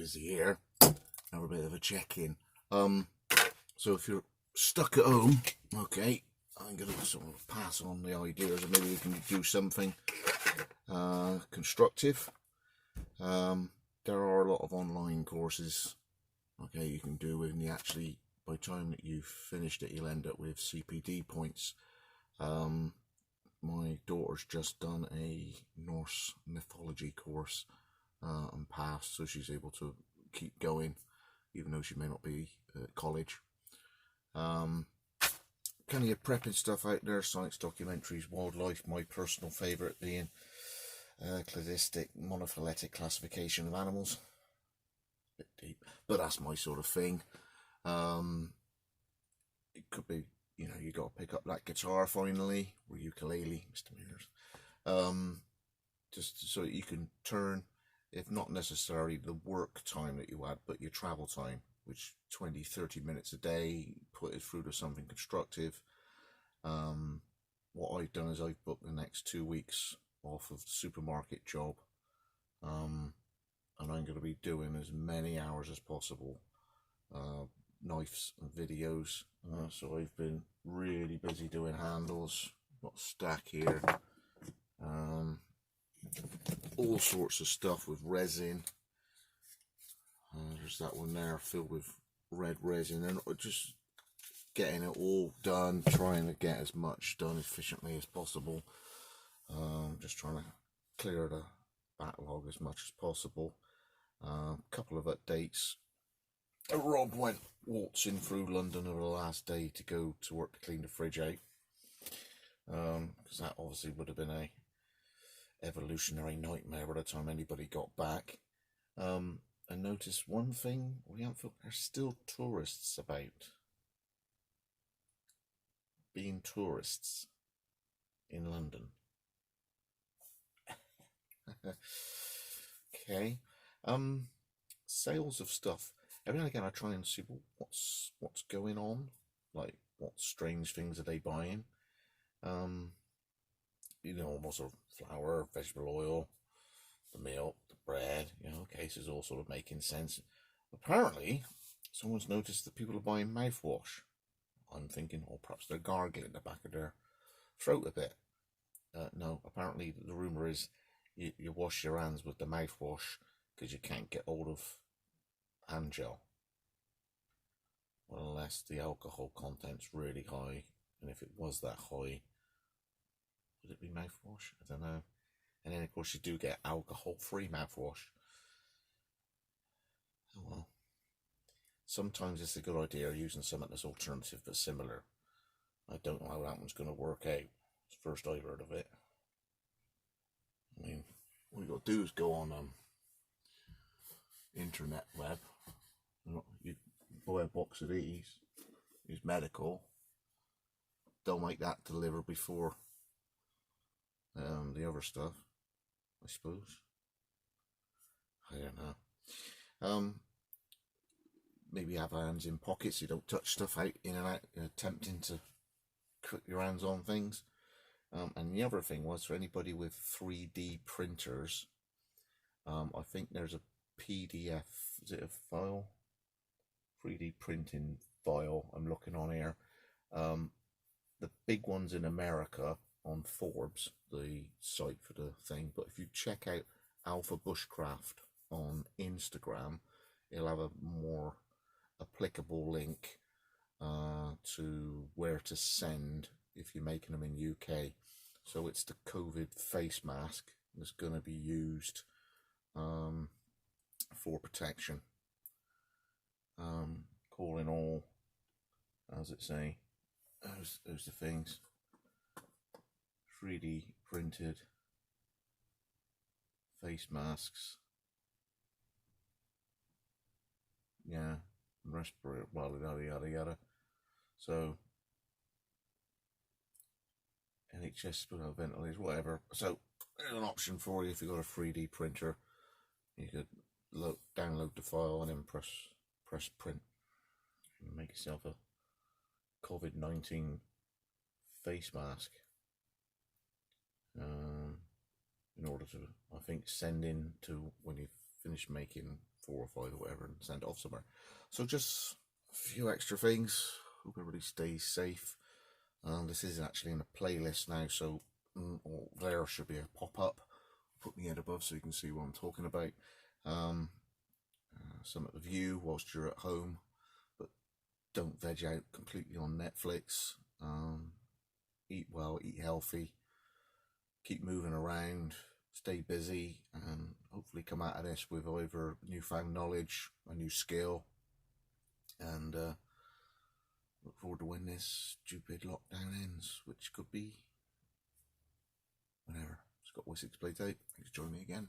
busy here. Have a bit of a check-in. So if you're stuck at home, okay, I'm going to sort of pass on the ideas and maybe we can do something constructive. There are a lot of online courses, okay, you can do, and you actually, by the time that you've finished it, you'll end up with CPD points. My daughter's just done a Norse mythology course and passed, so she's able to keep going, even though she may not be at college. Plenty of prepping stuff out there, science documentaries, wildlife, my personal favourite being cladistic monophyletic classification of animals. A bit deep, but that's my sort of thing. It could be, you know, you got to pick up that guitar finally, or ukulele, misdemeanors, just so that you can turn, if not necessarily the work time that you had, but your travel time, which 20-30 minutes a day, put it through to something constructive. What I've done is I've booked the next 2 weeks off of the supermarket job, and I'm going to be doing as many hours as possible, knives and videos. So I've been really busy doing handles. Got a stack here, all sorts of stuff with resin. There's that one there filled with red resin, and just getting it all done, trying to get as much done efficiently as possible. Just trying to clear the backlog as much as possible. Couple of updates. Rob went waltzing through London over the last day to go to work to clean the fridge out, because that obviously would have been a evolutionary nightmare by the time anybody got back. I noticed one thing, there's still tourists about, being tourists in London. Okay. Sales of stuff. Every now and again I try and see, well, what's going on, like what strange things are they buying. You know, what sort of flour, vegetable oil, the milk, the bread, you know, okay, this is all sort of making sense. Apparently someone's noticed that people are buying mouthwash. I'm thinking, oh, perhaps they're gargling the back of their throat a bit. No, apparently the rumour is you wash your hands with the mouthwash because you can't get hold of hand gel. Well, unless the alcohol content's really high, and if it was that high, would it be mouthwash? I don't know. And then of course you do get alcohol-free mouthwash. Oh well. Sometimes it's a good idea using something that's alternative but similar. I don't know how that one's going to work out. It's the first I've heard of it. I mean, all you got to do is go on internet web. You buy a box of these medical. They'll make that deliver before the other stuff, I suppose. I don't know. Maybe have hands in pockets, you don't touch stuff out in and out, attempting to put your hands on things. And the other thing was, for anybody with 3D printers, I think there's a PDF, is it a file? 3D printing file I'm looking on here. The big ones in America on Forbes, the site for the thing, but if you check out Alpha Bushcraft on Instagram, it'll have a more applicable link to where to send if you're making them in UK. So it's the COVID face mask that's going to be used for protection. Calling all, how's it say, those the things, 3D printed face masks, yeah, respirator, blah, yada yada yada. So NHS ventilators, whatever. So there's an option for you if you've got a 3D printer. You could download the file and then press print and make yourself a COVID-19 face mask, in order to, I think, send in to, when you finish making 4 or 5 or whatever and send it off somewhere. So just a few extra things. Hope everybody stays safe. This is actually in a playlist now, so there should be a pop-up. Put my head above so you can see what I'm talking about. Some at the view whilst you're at home, but don't veg out completely on Netflix. Eat well, eat healthy, keep moving around, stay busy, and hopefully come out of this with either newfound knowledge, a new skill, and look forward to when this stupid lockdown ends, which could be whenever. It's got Wessex Plate out. Thanks for joining me again.